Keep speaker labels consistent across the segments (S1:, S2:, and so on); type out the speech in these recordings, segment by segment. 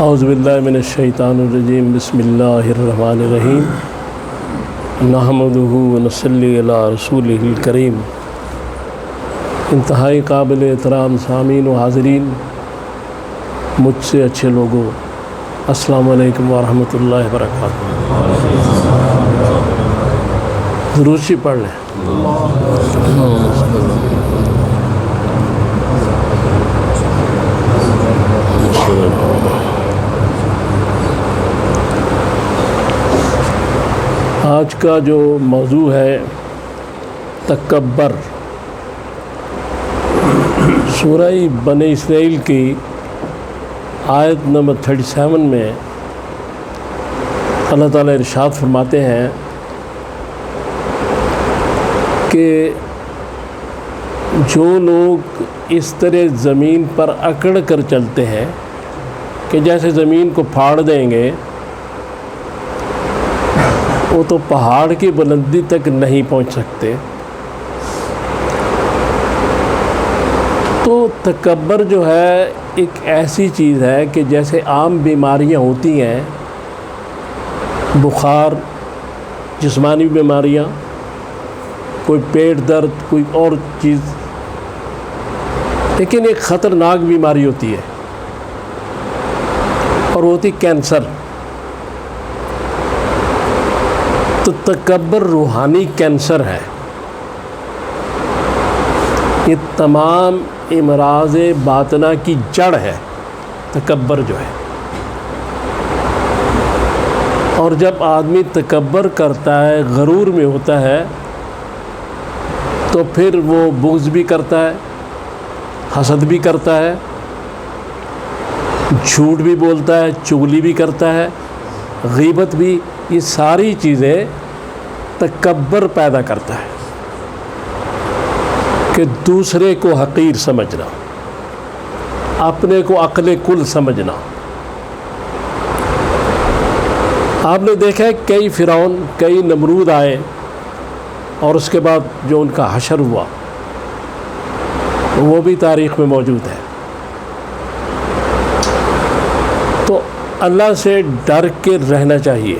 S1: اعوذ باللہ من الشیطان الرجیم بسم اللہ الرحمن الرحیم نحمدہ ونصلی علی رسولہ الکریم۔ انتہائی قابل احترام سامعین و حاضرین، مجھ سے اچھے لوگوں، السلام علیکم ورحمۃ اللہ وبرکاتہ۔ ضرور سی پڑھ لیں۔ آج کا جو موضوع ہے تکبر، سورہ بنی اسرائیل کی آیت نمبر 37 میں اللہ تعالیٰ ارشاد فرماتے ہیں کہ جو لوگ اس طرح زمین پر اکڑ کر چلتے ہیں کہ جیسے زمین کو پھاڑ دیں گے، وہ تو پہاڑ کی بلندی تک نہیں پہنچ سکتے۔ تو تکبر جو ہے ایک ایسی چیز ہے کہ جیسے عام بیماریاں ہوتی ہیں، بخار، جسمانی بیماریاں، کوئی پیٹ درد، کوئی اور چیز، لیکن ایک خطرناک بیماری ہوتی ہے اور وہ ہوتی کینسر۔ تو تکبر روحانی کینسر ہے۔ یہ تمام امراض باطنہ کی جڑ ہے تکبر جو ہے۔ اور جب آدمی تکبر کرتا ہے، غرور میں ہوتا ہے، تو پھر وہ بغض بھی کرتا ہے، حسد بھی کرتا ہے، جھوٹ بھی بولتا ہے، چغلی بھی کرتا ہے، غیبت بھی۔ یہ ساری چیزیں تکبر پیدا کرتا ہے کہ دوسرے کو حقیر سمجھنا، اپنے کو عقل کل سمجھنا۔ آپ نے دیکھا ہے کئی فرعون، کئی نمرود آئے اور اس کے بعد جو ان کا حشر ہوا وہ بھی تاریخ میں موجود ہے۔ تو اللہ سے ڈر کے رہنا چاہیے،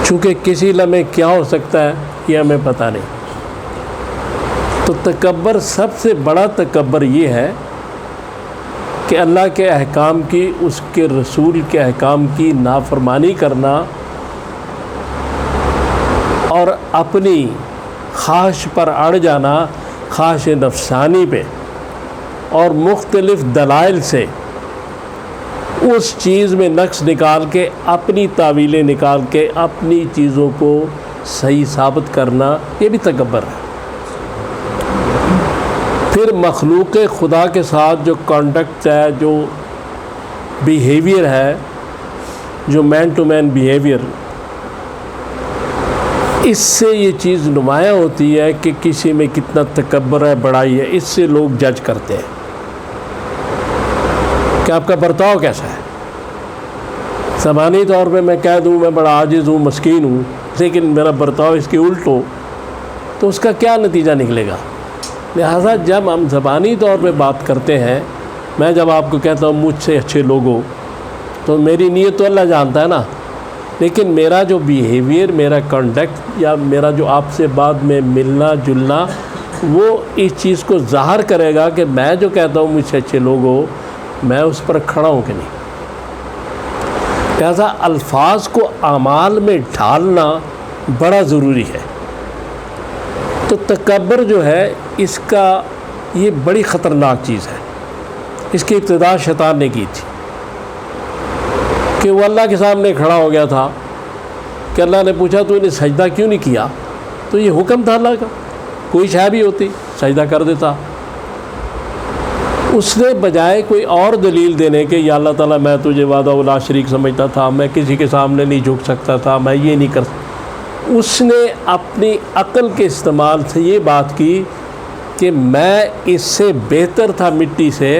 S1: چونکہ کسی لمحے کیا ہو سکتا ہے یہ ہمیں پتہ نہیں۔ تو تکبر، سب سے بڑا تکبر یہ ہے کہ اللہ کے احکام کی، اس کے رسول کے احکام کی نافرمانی کرنا اور اپنی خواہش پر اڑ جانا، خواہش نفسانی پہ، اور مختلف دلائل سے اس چیز میں نقص نکال کے، اپنی تعویلیں نکال کے اپنی چیزوں کو صحیح ثابت کرنا، یہ بھی تکبر ہے۔ پھر مخلوق خدا کے ساتھ جو کانڈکٹ ہے، جو بیہیویئر ہے، جو مین ٹو مین بیہیویئر، اس سے یہ چیز نمایاں ہوتی ہے کہ کسی میں کتنا تکبر ہے، بڑائی ہے۔ اس سے لوگ جج کرتے ہیں کہ آپ کا برتاؤ کیسا ہے۔ زبانی طور پہ میں کہہ دوں میں بڑا عاجز ہوں، مسکین ہوں، لیکن میرا برتاؤ اس کے الٹ ہو تو اس کا کیا نتیجہ نکلے گا؟ لہٰذا جب ہم زبانی طور پہ بات کرتے ہیں، میں جب آپ کو کہتا ہوں مجھ سے اچھے لوگوں، تو میری نیت تو اللہ جانتا ہے نا، لیکن میرا جو بیہیویئر، میرا کنڈکٹ، یا میرا جو آپ سے بعد میں ملنا جلنا، وہ اس چیز کو ظاہر کرے گا کہ میں جو کہتا ہوں مجھ سے اچھے لوگوں، میں اس پر کھڑا ہوں کہ نہیں۔ لہذا الفاظ کو اعمال میں ڈھالنا بڑا ضروری ہے۔ تو تکبر جو ہے، اس کا یہ بڑی خطرناک چیز ہے۔ اس کی ابتدا شیطان نے کی تھی کہ وہ اللہ کے سامنے کھڑا ہو گیا تھا کہ اللہ نے پوچھا تو انہیں سجدہ کیوں نہیں کیا؟ تو یہ حکم تھا اللہ کا، کوئی شے بھی ہوتی سجدہ کر دیتا۔ اس نے بجائے کوئی اور دلیل دینے کے، یا اللہ تعالیٰ میں تجھے وحدہ لا شریک سمجھتا تھا، میں کسی کے سامنے نہیں جھک سکتا تھا، میں یہ نہیں کر سکتا، اس نے اپنی عقل کے استعمال سے یہ بات کی کہ میں اس سے بہتر تھا مٹی سے،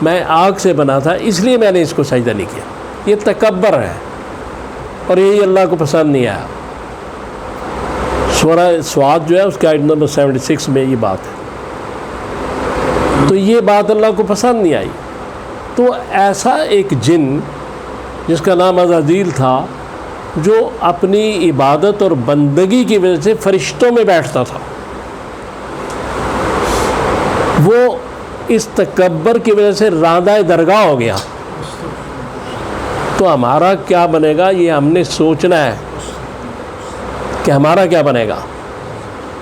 S1: میں آگ سے بنا تھا، اس لیے میں نے اس کو سجدہ نہیں کیا۔ یہ تکبر ہے اور یہی اللہ کو پسند نہیں آیا۔ سورہ سواد جو ہے اس کے آیت نمبر 76 میں یہ بات ہے۔ تو یہ بات اللہ کو پسند نہیں آئی۔ تو ایسا ایک جن جس کا نام عزازیل تھا، جو اپنی عبادت اور بندگی کی وجہ سے فرشتوں میں بیٹھتا تھا، وہ اس تکبر کی وجہ سے راندہ درگاہ ہو گیا. تو ہمارا کیا بنے گا، یہ ہم نے سوچنا ہے کہ ہمارا کیا بنے گا.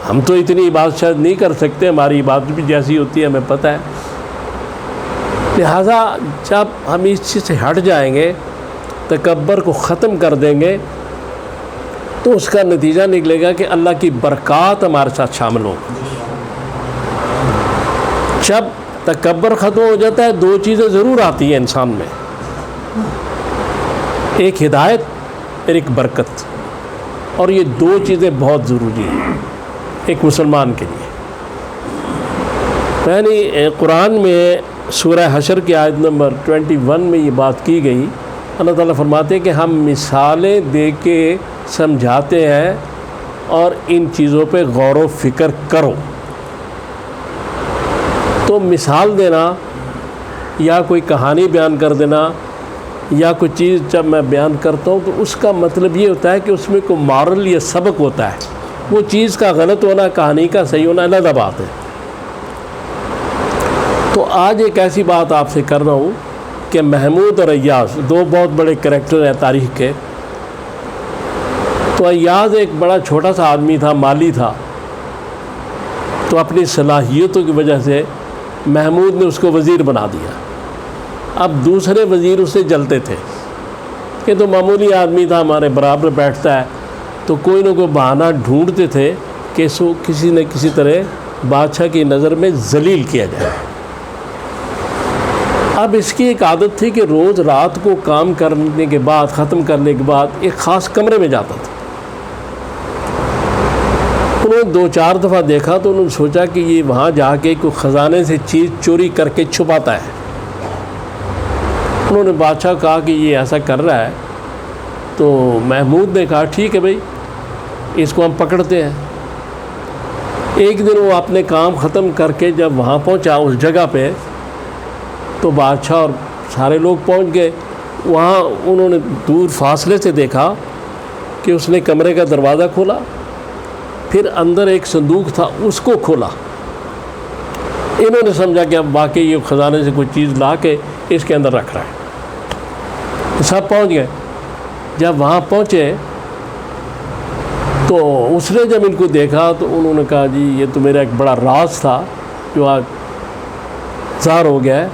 S1: ہم تو اتنی عبادت شاید نہیں کر سکتے، ہماری عبادت بھی جیسی ہوتی ہے ہمیں پتہ ہے. لہٰذا جب ہم اس چیز سے ہٹ جائیں گے، تکبر کو ختم کر دیں گے، تو اس کا نتیجہ نکلے گا کہ اللہ کی برکات ہمارے ساتھ شامل ہوں. جب تکبر ختم ہو جاتا ہے، دو چیزیں ضرور آتی ہیں انسان میں، ایک ہدایت اور ایک برکت. اور یہ دو چیزیں بہت ضروری ہیں ایک مسلمان کے لیے. یعنی قرآن میں سورہ حشر کی آیت نمبر 21 میں یہ بات کی گئی. اللہ تعالیٰ فرماتے ہیں کہ ہم مثالیں دے کے سمجھاتے ہیں اور ان چیزوں پہ غور و فکر کرو. تو مثال دینا یا کوئی کہانی بیان کر دینا یا کوئی چیز جب میں بیان کرتا ہوں تو اس کا مطلب یہ ہوتا ہے کہ اس میں کوئی مارل یا سبق ہوتا ہے. وہ چیز کا غلط ہونا، کہانی کا صحیح ہونا علیحدہ بات ہے. تو آج ایک ایسی بات آپ سے کر رہا ہوں کہ محمود اور ایاز دو بہت بڑے کریکٹر ہیں تاریخ کے. تو ایاز ایک بڑا چھوٹا سا آدمی تھا، مالی تھا. تو اپنی صلاحیتوں کی وجہ سے محمود نے اس کو وزیر بنا دیا. اب دوسرے وزیر اس سے جلتے تھے کہ تو معمولی آدمی تھا، ہمارے برابر بیٹھتا ہے. تو کوئی نہ کوئی بہانہ ڈھونڈتے تھے کہ اس کو کسی نہ کسی طرح بادشاہ کی نظر میں ذلیل کیا جائے. اب اس کی ایک عادت تھی کہ روز رات کو کام کرنے کے بعد، ختم کرنے کے بعد ایک خاص کمرے میں جاتا تھا. انہوں نے 2-4 دفعہ دیکھا تو انہوں نے سوچا کہ یہ وہاں جا کے کوئی خزانے سے چیز چوری کر کے چھپاتا ہے. انہوں نے بادشاہ کہا کہ یہ ایسا کر رہا ہے. تو محمود نے کہا ٹھیک ہے بھائی، اس کو ہم پکڑتے ہیں. ایک دن وہ اپنے کام ختم کر کے جب وہاں پہنچا اس جگہ پہ، تو بادشاہ اور سارے لوگ پہنچ گئے. وہاں انہوں نے دور فاصلے سے دیکھا کہ اس نے کمرے کا دروازہ کھولا، پھر اندر ایک صندوق تھا اس کو کھولا. انہوں نے سمجھا کہ اب واقعی یہ خزانے سے کوئی چیز لا کے اس کے اندر رکھ رہا ہے. سب پہنچ گئے. جب وہاں پہنچے تو اس نے جب ان کو دیکھا تو انہوں نے کہا جی یہ تو میرا ایک بڑا راز تھا جو آج ظاہر ہو گیا ہے.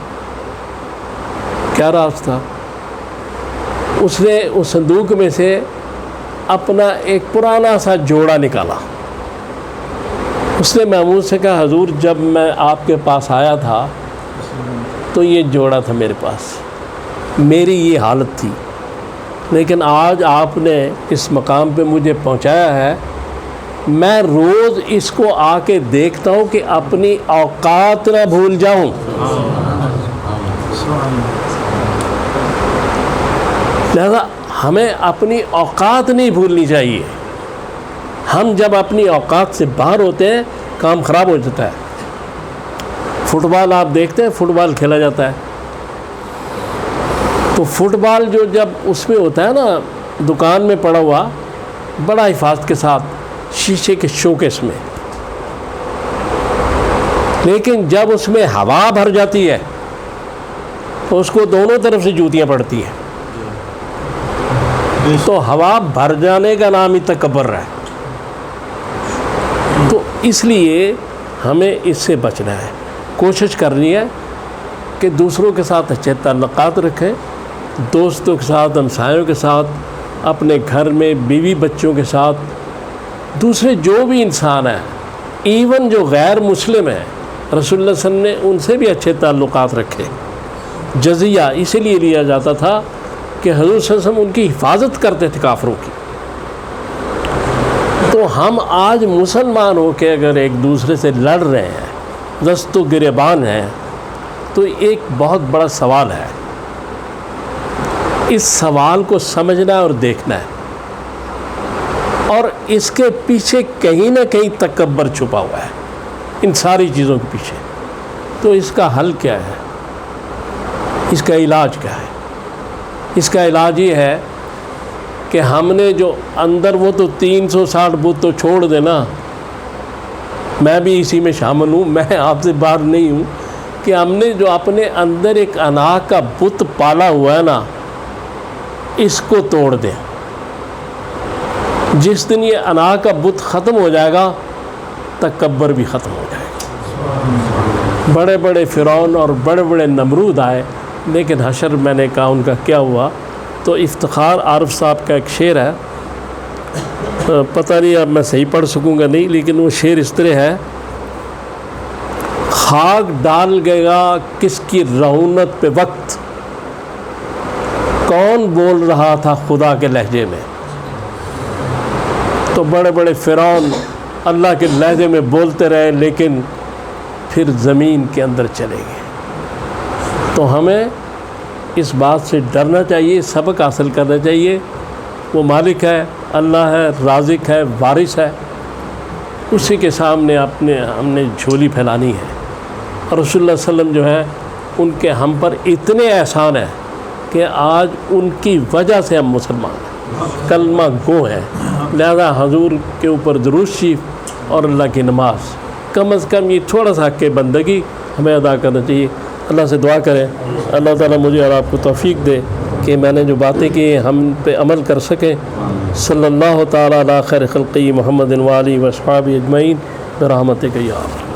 S1: کیا راز تھا؟ اس نے اس صندوق میں سے اپنا ایک پرانا سا جوڑا نکالا. اس نے محمود سے کہا حضور جب میں آپ کے پاس آیا تھا تو یہ جوڑا تھا میرے پاس، میری یہ حالت تھی، لیکن آج آپ نے اس مقام پہ مجھے پہنچایا ہے. میں روز اس کو آ کے دیکھتا ہوں کہ اپنی اوقات نہ بھول جاؤں. لہذا ہمیں اپنی اوقات نہیں بھولنی چاہیے. ہم جب اپنی اوقات سے باہر ہوتے ہیں کام خراب ہو جاتا ہے. فٹ بال آپ دیکھتے ہیں، فٹ بال کھیلا جاتا ہے تو فٹ بال جو جب اس میں ہوتا ہے نا دکان میں پڑا ہوا بڑا حفاظت کے ساتھ شیشے کے شوکیس میں، لیکن جب اس میں ہوا بھر جاتی ہے تو اس کو دونوں طرف سے جوتیاں پڑتی ہیں. تو ہوا بھر جانے کا نام ہی تکبر ہے. تو اس لیے ہمیں اس سے بچنا ہے. کوشش کرنی ہے کہ دوسروں کے ساتھ اچھے تعلقات رکھیں، دوستوں کے ساتھ، ہمسایوں کے ساتھ، اپنے گھر میں بیوی بچوں کے ساتھ، دوسرے جو بھی انسان ہیں، ایون جو غیر مسلم ہیں، رسول اللہ صلی اللہ علیہ وسلم نے ان سے بھی اچھے تعلقات رکھے. جزیہ اسی لیے لیا جاتا تھا کہ حضور صلی اللہ علیہ وسلم ان کی حفاظت کرتے تھے کافروں کی. تو ہم آج مسلمان ہو کے اگر ایک دوسرے سے لڑ رہے ہیں، دست و گریبان ہیں، تو ایک بہت بڑا سوال ہے. اس سوال کو سمجھنا اور دیکھنا ہے، اور اس کے پیچھے کہیں نہ کہیں تکبر چھپا ہوا ہے ان ساری چیزوں کے پیچھے. تو اس کا حل کیا ہے؟ اس کا علاج کیا ہے؟ اس کا علاج یہ ہے کہ ہم نے جو اندر وہ تو 360 بت تو چھوڑ دینا، میں بھی اسی میں شامل ہوں، میں آپ سے باہر نہیں ہوں، کہ ہم نے جو اپنے اندر ایک انا کا بت پالا ہوا ہے نا، اس کو توڑ دیں۔ جس دن یہ انا کا بت ختم ہو جائے گا، تکبر بھی ختم ہو جائے گا۔ بڑے بڑے فرعون اور بڑے بڑے نمرود آئے، لیکن حشر میں نے کہا ان کا کیا ہوا؟ تو افتخار عارف صاحب کا ایک شعر ہے، پتہ نہیں اب میں صحیح پڑھ سکوں گا نہیں، لیکن وہ شعر اس طرح ہے: خاک ڈال گیا کس کی رعونت پہ وقت، کون بول رہا تھا خدا کے لہجے میں۔ تو بڑے بڑے فرعون اللہ کے لہجے میں بولتے رہے، لیکن پھر زمین کے اندر چلے گئے۔ تو ہمیں اس بات سے ڈرنا چاہیے، سبق حاصل کرنا چاہیے۔ وہ مالک ہے، اللہ ہے، رازق ہے، وارث ہے، اسی کے سامنے ہم نے جھولی پھیلانی ہے۔ اور رسول اللہ صلی اللہ علیہ وسلم جو ہے، ان کے ہم پر اتنے احسان ہیں کہ آج ان کی وجہ سے ہم مسلمان ہیں، کلمہ گو ہیں۔ لہذا حضور کے اوپر درود شریف اور اللہ کی نماز، کم از کم یہ تھوڑا سا حق بندگی ہمیں ادا کرنا چاہیے۔ اللہ سے دعا کریں اللہ تعالیٰ مجھے اور آپ کو توفیق دے کہ میں نے جو باتیں کی ہیں ہم پہ عمل کر سکیں۔ صلی اللہ تعالیٰ علی خیر خلقی محمد و آلہ و اصحابہ اجمعین برحمتک یا اللہ۔